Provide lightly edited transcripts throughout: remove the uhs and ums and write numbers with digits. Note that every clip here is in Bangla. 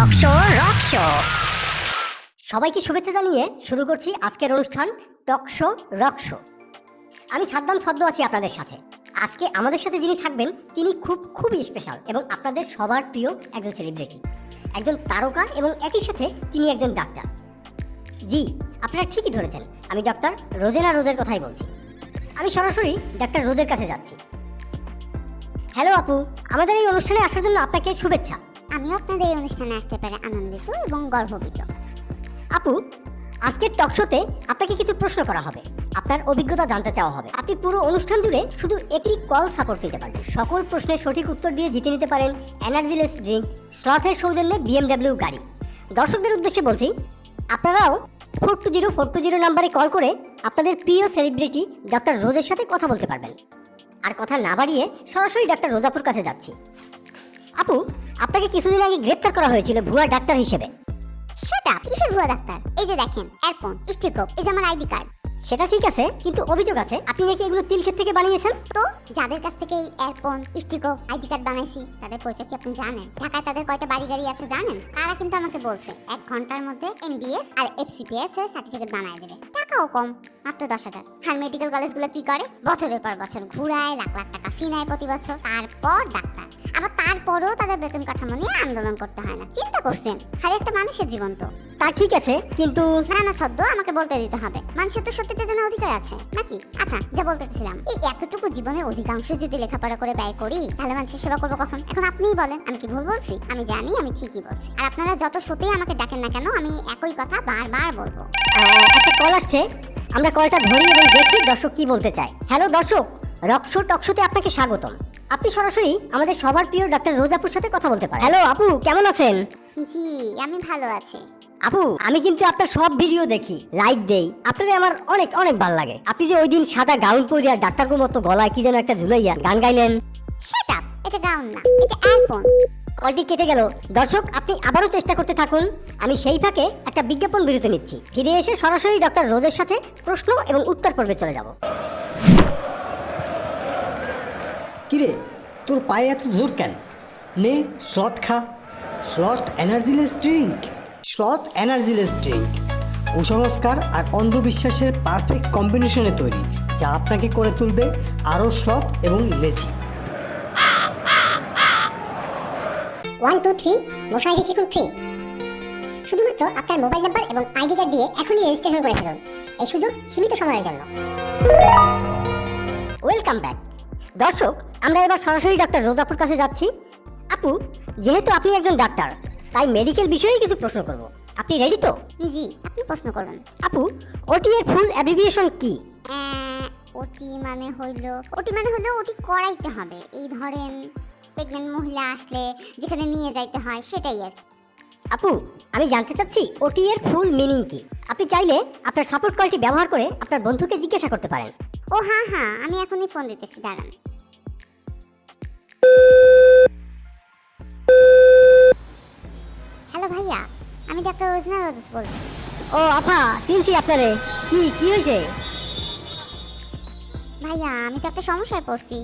Talk show rock show. সবাইকে শুভেচ্ছা জানিয়ে শুরু করছি আজকের অনুষ্ঠান টক শো রক শো। আমি সাদ্দাম ছদ্ম আছি আপনাদের সাথে। আজকে আমাদের সাথে যিনি থাকবেন তিনি খুবই স্পেশাল এবং আপনাদের সবার প্রিয় একজন সেলিব্রিটি, একজন তারকা এবং একই সাথে তিনি একজন ডাক্তার। জি, আপনারা ঠিকই ধরেছেন, আমি ডক্টর রোজেনা রোজের কথাই বলছি। আমি সরাসরি ডাক্তার রোজের কাছে যাচ্ছি। হ্যালো আপু, আমাদের এই অনুষ্ঠানে আসার জন্য আপনাকে শুভেচ্ছা। আমিও আপনাদের এই অনুষ্ঠানে আসতে পেরে আনন্দিত এবং গর্ববোধ। আপু, আজকের টক শোতে আপনাকে কিছু প্রশ্ন করা হবে, আপনার অভিজ্ঞতা জানতে চাওয়া হবে। আপনি পুরো অনুষ্ঠান জুড়ে শুধু একটি কল সাপোর্ট নিতে পারবেন। সকল প্রশ্নের সঠিক উত্তর দিয়ে জিতে নিতে পারেন এনার্জিলেস ড্রিঙ্ক, স্লথের সৌজন্যে BMW গাড়ি। দর্শকদের উদ্দেশ্যে বলছি, আপনারাও 420420 নাম্বারে কল করে আপনাদের প্রিয় সেলিব্রিটি ডক্টর রোজের সাথে কথা বলতে পারবেন। আর কথা না বাড়িয়ে সরাসরি ডাক্তার রোজাপুর কাছে যাচ্ছি। আপু, আপনাকে কিছুদিন আগে গ্রেপ্তার করা হয়েছিল ভুয়া ডাক্তার হিসেবে। সেটা কিসের ভুয়া ডাক্তার? এই যে দেখেন, এয়ারফোন, স্টিকপ, এই যে আমার আইডি কার্ড। সেটা ঠিক আছে, কিন্তু অভিযোগ আছে আপনি নাকি এগুলো তিলক্ষেত থেকে বানিয়েছেন। তো যাদের কাছ থেকে এই এয়ারফোন, স্টিকপ, আইডি কার্ড বানাইছি তাদের পরিচয় কি আপনি জানেন? ঢাকায় তাদের কয়টা বাড়ি গাড়ি আছে জানেন? তারা কিন্তু আমাকে বলছে 1 ঘন্টার মধ্যে MBS আর FCPS এর সার্টিফিকেট বানায় দেবে। টাকাও কম, মাত্র 10,000। আর মেডিকেল কলেজগুলো কি করে? বছরের পর বছর ঘুরায়, লাখ লাখ টাকা ফি নেয় প্রতি বছর। তারপর ডাক্তার, আবার তারপরেও তাদের বেতন কাঠামো নিয়ে আন্দোলন করতে হয় না। চিন্তা করছেন? খালি একটা মানুষের জীবন তো। তা ঠিক আছে, কিন্তু না ছদ্ম, আমাকে বলতে দিতে হবে। মানুষের তো সত্যিটা জানার অধিকার আছে নাকি? আচ্ছা, যা বলতেছিলাম, এই এতটুকু জীবনের অধিকাংশ যদি লেখাপড়া করে ব্যয় করি তাহলে মানুষের সেবা করবো কখন? এখন আপনিই বলেন, আমি কি ভুল বলছি? আমি জানি আমি ঠিকই বলছি। আর আপনারা যত সত্যি আমাকে ডাকেন না কেন, আমি একই কথা বারবার বলবো। একটা কল আসছে, আমরা কলটা ধরি এবং দেখি দর্শক কি বলতে চায়। হ্যালো দর্শক, রকশো টকশোতে আপনাকে স্বাগতম। আপনি সরাসরি আমাদের সবার প্রিয় ডাক্তার রোজাপুর সাথে কথা বলতে পারেন। হ্যালো আপু, কেমন আছেন? জি, আমি ভালো আছি। আপু, আমি কিন্তু আপনার সব ভিডিও দেখি, লাইক দেই, আপনাদের আমার অনেক অনেক ভালো লাগে। আপনি যে ওই দিন সাদা গাউন পরে আর ডাক্তারগুলোর মতো গলায় কি যেন একটা ঝুলাইয়া গান গাইলেন। সেটা, এটা গাউন না, এটা এয়ারফোন। কলটি কেটে গেল। দর্শক, আপনি আবারও চেষ্টা করতে থাকুন, আমি সেই ফাঁকে একটা বিজ্ঞাপন বিরতি নিচ্ছি। ফিরে এসে সরাসরি ডক্টর রোজের সাথে প্রশ্ন এবং উত্তর পর্বে চলে যাব। কিরে, তোর পায়ে এত জোর কেন? নে স্লথ খা, sloth energyless drink. Sloth energyless drink কুসংস্কার আর অন্ধবিশ্বাসের পারফেক্ট কম্বিনেশনে তৈরি, যা আপনাকে করে তুলবে আরও স্লথ এবং লেজি। 1 2 3 মশাই রিসিকুল 3। শুধুমাত্র আপনার মোবাইল নাম্বার এবং আইডি কার্ড দিয়ে এখনই রেজিস্ট্রেশন করে ফেলুন। এই সুযোগ সীমিত সময়ের জন্য। Welcome back. দর্শক, আমরা এবার সরাসরি ডক্টর রোজাপুর কাছে যাচ্ছি। আপু, যেহেতু আপনি একজন ডাক্তার, তাই মেডিকেল বিষয়ে কিছু প্রশ্ন করব। আপনি রেডি তো? জি, আপনি প্রশ্ন করুন। আপু, ওটি এর ফুল অ্যাব্রিভিয়েশন কি? ওটি মানে হইলো ওটি করাইতে হবে। এই ধরেন প্রেগনেন্ট মহিলা আসলে যেখানে নিয়ে যাইতে হয় সেটাই আর কি। আপু, আমি জানতে চাচ্ছি ওটি এর ফুল মিনিং কি। আপনি চাইলে আপনার সাপোর্ট কলটি ব্যবহার করে আপনার বন্ধুকে জিজ্ঞাসা করতে পারেন। ও হ্যাঁ, আমি এখনই ফোন দিতেছি, দাঁড়ান। হ্যালো ভাইয়া, আমি ডক্টর রোজনা রোজ বলছি। ও আপা, চিনছি আপনারে। কি হয়েছে? ভাইয়া, আমি তো একটা সমস্যায় পড়ছি।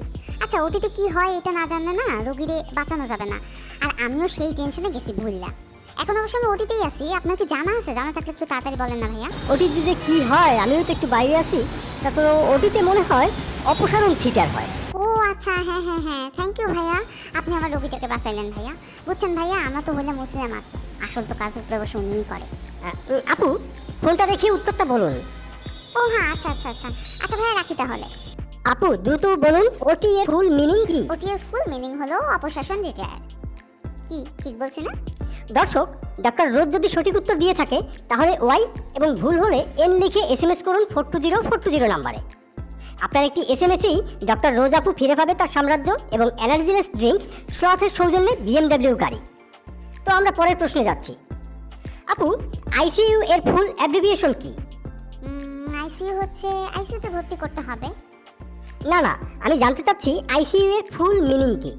আচ্ছা, ওটিতে কি হয় এটা না জানলে না রোগীরে বাঁচানো যাবে না। আর আমিও সেই টেনশনে গেছি ভুললা। এখন অবশ্য আমি ওটিতেই আছি। আপনার কি জানা আছে? জানা থাকলে একটু তাড়াতাড়ি বলেন না ভাইয়া। ওটিতে যে কি হয়, আমিও তো একটু বাইরে আছি। তারপর ওটিতে মনে হয় অপসারণ থিয়েটার হয়। ও আচ্ছা, হ্যাঁ, থ্যাংক ইউ ভাইয়া, আপনি আমার রোগীটাকে বাঁচাইলেন ভাইয়া। বুঝছেন ভাইয়া, আমরা তো হইলে মুসলিম মাত্র, আসল তো কাজ উপরে বসে উনিই করে। আপু, ফোনটা রেখে উত্তরটা বলুন। ও হ্যাঁ, আচ্ছা ভাইয়া, রাখি তাহলে। আপু, দ্রুত বলুন, ওটি এর ফুল মিনিং কি? ওটি এর ফুল মিনিং হলো অপশাসন রিটায়ার। কি ঠিক বলছি না? দর্শক, ডক্টর রোজ যদি সঠিক উত্তর দিয়ে থাকে তাহলে ওয়াই এবং ভুল হলে এন লিখে SMS করুন 420420 নাম্বারে। আপনার একটি SMS-এই ডক্টর রোজ আপু ফিরে পাবে তার সাম্রাজ্য এবং এনার্জিলেস ড্রিঙ্ক, স্লথের সৌজন্যে BMW গাড়ি। তো আমরা পরের প্রশ্নে যাচ্ছি। আপু, ICU এর ফুল অ্যাব্রিভিয়েশন কি? আইসিইউ হচ্ছে আইসিইউতে ভর্তি করতে হবে। না, আমি জানতে চাচ্ছি ICU এর ফুল মিনিং কি।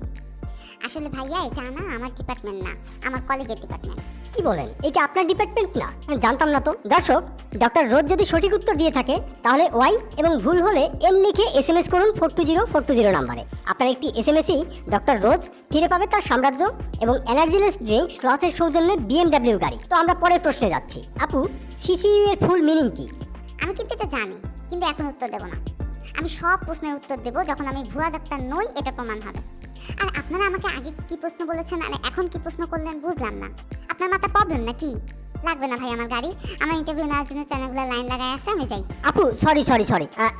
আসলে ভাইয়া এটা না আমার ডিপার্টমেন্ট না, আমার কলেজের ডিপার্টমেন্ট। কি বলেন, এটা আপনার ডিপার্টমেন্ট না? জানতাম না তো। দর্শক, ডক্টর রোজ যদি সঠিক উত্তর দিয়ে থাকে তাহলে ওয়াই এবং ভুল হলে এন লিখে SMS করুন 420420 নাম্বারে। আপনার একটি SMSই ডক্টর রোজ ফিরে পাবে তার সাম্রাজ্য এবং এনার্জিলেস ড্রিঙ্ক স্লথের সৌজন্যে BMW গাড়ি। তো আমরা পরের প্রশ্নে যাচ্ছি। আপু, CCU এর ফুল মিনিং কি? আমি কিন্তু এটা জানি, কিন্তু এখন উত্তর দেব না। আমি সব প্রশ্নের উত্তর দেব যখন আমি ভুয়া ডাক্তার নই এটা প্রমাণ হবে। আর আপনারা আমাকে আগে কি প্রশ্ন বলেছেন আর এখন কি প্রশ্ন করলেন বুঝলাম না। আপনার মাথা প্রবলেম নাকি? লাগবে না ভাই আমার গাড়ি, আমার ইন্টারভিউ নেওয়ার জন্য চ্যানেলগুলো লাইন লাগাই আছে, আমি যাই। আপু সরি,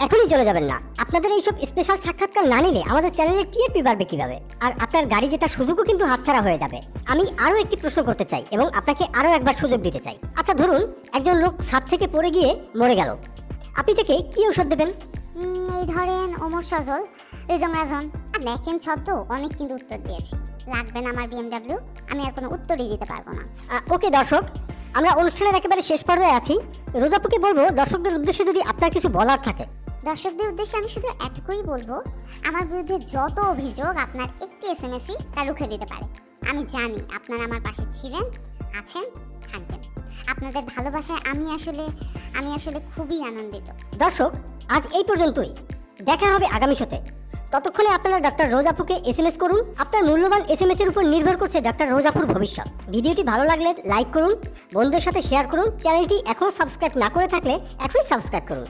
এখনই চলে যাবেন না। আপনাদের এইসব স্পেশাল সাক্ষাৎকার না নিলে আমাদের চ্যানেলের TRP বাড়বে কিভাবে? আর আপনার গাড়ি জেতার সুযোগও কিন্তু হাতছাড়া হয়ে যাবে। আমি আরও একটি প্রশ্ন করতে চাই এবং আপনাকে আরও একবার সুযোগ দিতে চাই। আচ্ছা ধরুন একজন লোক ছাদ থেকে পড়ে গিয়ে মরে গেল, আপনি তাকে কি ঔষধ দেবেন? এই ধরেন ওমর সজল, রিজম রাজন আর দেখেন ছদ্ম অনেক কিন্তু উত্তর দিয়েছি। লাগবে না আমার BMW, আমি আর কোনো উত্তরই দিতে পারবো না। ওকে দর্শক, আমরা অনুষ্ঠানের একেবারে শেষ পর্যায়ে আছি। রোজাপুকে বলবো দর্শকদের উদ্দেশ্যে যদি আপনার কিছু বলার থাকে। দর্শকদের উদ্দেশ্যে আমি শুধু এটুকুই বলবো, আমার বিরুদ্ধে যত অভিযোগ আপনার একটি SMSই তা রুখে দিতে পারে। আমি জানি আপনারা আমার পাশে ছিলেন, আছেন, থাকবেন। আপনাদের ভালোবাসায় আমি আসলে খুবই আনন্দিত। দর্শক, আজ এই পর্যন্তই। দেখা হবে আগামী শোতে। ততক্ষণে আপনারা ডক্টর রোজাপুকে SMS করুন। আপনার মূল্যবান SMS এর উপর নির্ভর করছে ডক্টর রোজাপুর ভবিষ্যৎ। ভিডিওটি ভালো লাগলে লাইক করুন, বন্ধুদের সাথে শেয়ার করুন। চ্যানেলটি এখনও সাবস্ক্রাইব না করে থাকলে এখনই সাবস্ক্রাইব করুন।